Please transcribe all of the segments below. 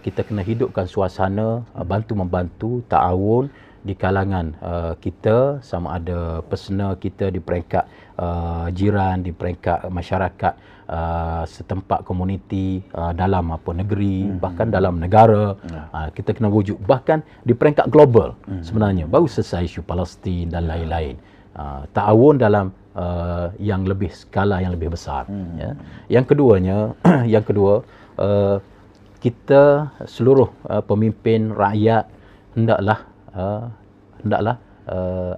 kita kena hidupkan suasana bantu-membantu, ta'awun di kalangan kita, sama ada personal kita di peringkat jiran, di peringkat masyarakat setempat, komuniti, dalam negeri, bahkan dalam negara. Kita kena wujud bahkan di peringkat global. Sebenarnya baru selesai isu Palestin dan lain-lain. Ta'awun dalam yang lebih skala yang lebih besar. Yang kedua, kita seluruh pemimpin rakyat hendaklah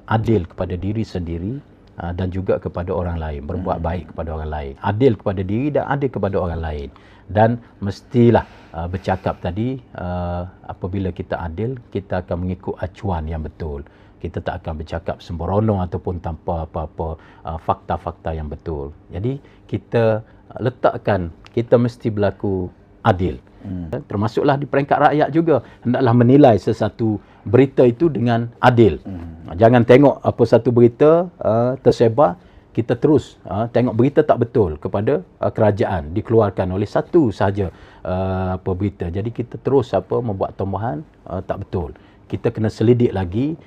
adil kepada diri sendiri dan juga kepada orang lain, berbuat baik kepada orang lain, adil kepada diri dan adil kepada orang lain. Dan mestilah bercakap tadi, apabila kita adil, kita akan mengikut acuan yang betul. Kita tak akan bercakap sembrono ataupun tanpa apa-apa fakta-fakta yang betul. Jadi kita letakkan, kita mesti berlaku adil. Termasuklah di peringkat rakyat juga, hendaklah menilai sesuatu berita itu dengan adil. Jangan tengok apa satu berita tersebar, kita terus tengok berita tak betul kepada kerajaan, dikeluarkan oleh satu sahaja berita. Jadi kita terus membuat tambahan tak betul. Kita kena selidik lagi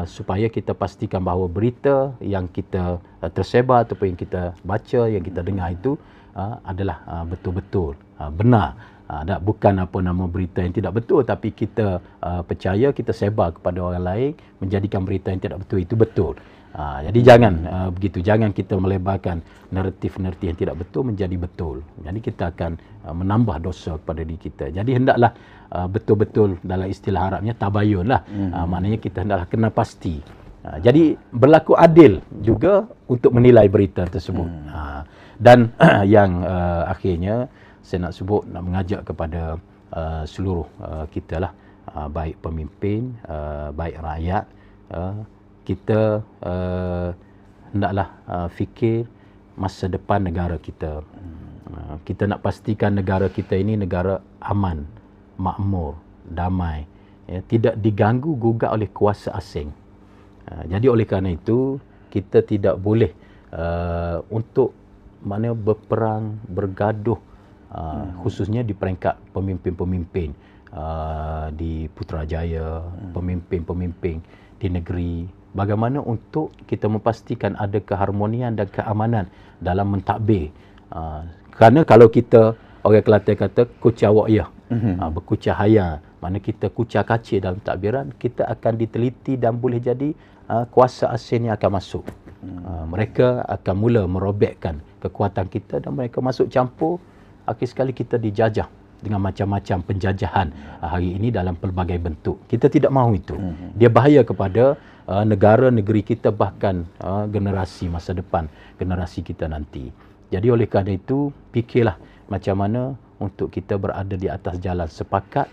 supaya kita pastikan bahawa berita yang kita tersebar ataupun yang kita baca, yang kita dengar itu adalah betul-betul benar. Bukan berita yang tidak betul, tapi kita percaya, kita sebar kepada orang lain, menjadikan berita yang tidak betul itu betul. Jadi jangan begitu, jangan kita melebarkan naratif-naratif yang tidak betul menjadi betul. Jadi kita akan menambah dosa kepada diri kita. Jadi hendaklah betul-betul, dalam istilah Arabnya tabayun lah. Maknanya kita hendaklah kena pasti. Jadi berlaku adil juga untuk menilai berita tersebut. Dan yang akhirnya saya nak sebut, nak mengajak kepada seluruh kita lah, baik pemimpin, baik rakyat, kita hendaklah fikir masa depan negara kita. Kita nak pastikan negara kita ini negara aman, makmur, damai, tidak diganggu gugat oleh kuasa asing. Jadi oleh kerana itu, kita tidak boleh untuk berperang, bergaduh, khususnya di peringkat pemimpin-pemimpin di Putrajaya, pemimpin-pemimpin di negeri. Bagaimana untuk kita memastikan ada keharmonian dan keamanan dalam mentadbir. Kerana kalau kita, orang Kelantan kata kucah wa'yah, berkucah haya, mana kita kucah kacir dalam takbiran, kita akan diteliti dan boleh jadi kuasa asing yang akan masuk. Mereka akan mula merobekkan kekuatan kita dan mereka masuk campur. Akhir sekali kita dijajah dengan macam-macam penjajahan hari ini dalam pelbagai bentuk. Kita tidak mahu itu. Dia bahaya kepada negara, negeri kita, bahkan generasi masa depan, generasi kita nanti. Jadi oleh kerana itu, fikirlah macam mana untuk kita berada di atas jalan sepakat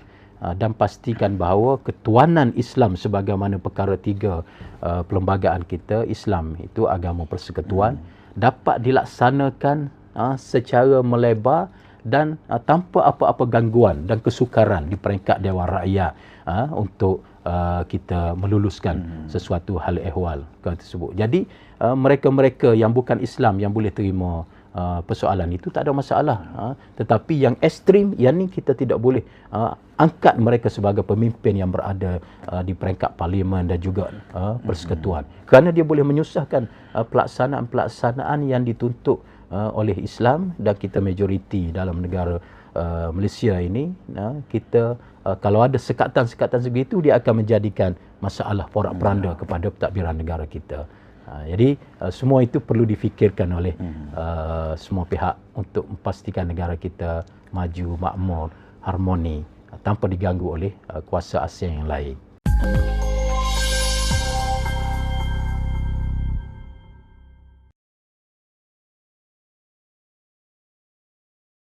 dan pastikan bahawa ketuanan Islam sebagaimana perkara 3 perlembagaan kita, Islam itu agama persekutuan, dapat dilaksanakan secara melebar dan tanpa apa-apa gangguan dan kesukaran di peringkat Dewan Rakyat untuk kita meluluskan sesuatu hal ehwal tersebut. Jadi mereka-mereka yang bukan Islam yang boleh terima persoalan itu tak ada masalah. Tetapi yang ekstrim, yang ni kita tidak boleh angkat mereka sebagai pemimpin yang berada di peringkat parlimen dan juga persekutuan. Kerana dia boleh menyusahkan pelaksanaan-pelaksanaan yang dituntut oleh Islam, dan kita majoriti dalam negara Malaysia ini. Kita kalau ada sekatan-sekatan sebegitu, dia akan menjadikan masalah porak-poranda kepada pentadbiran negara kita. Jadi semua itu perlu difikirkan oleh semua pihak untuk memastikan negara kita maju, makmur, harmoni, tanpa diganggu oleh kuasa asing yang lain.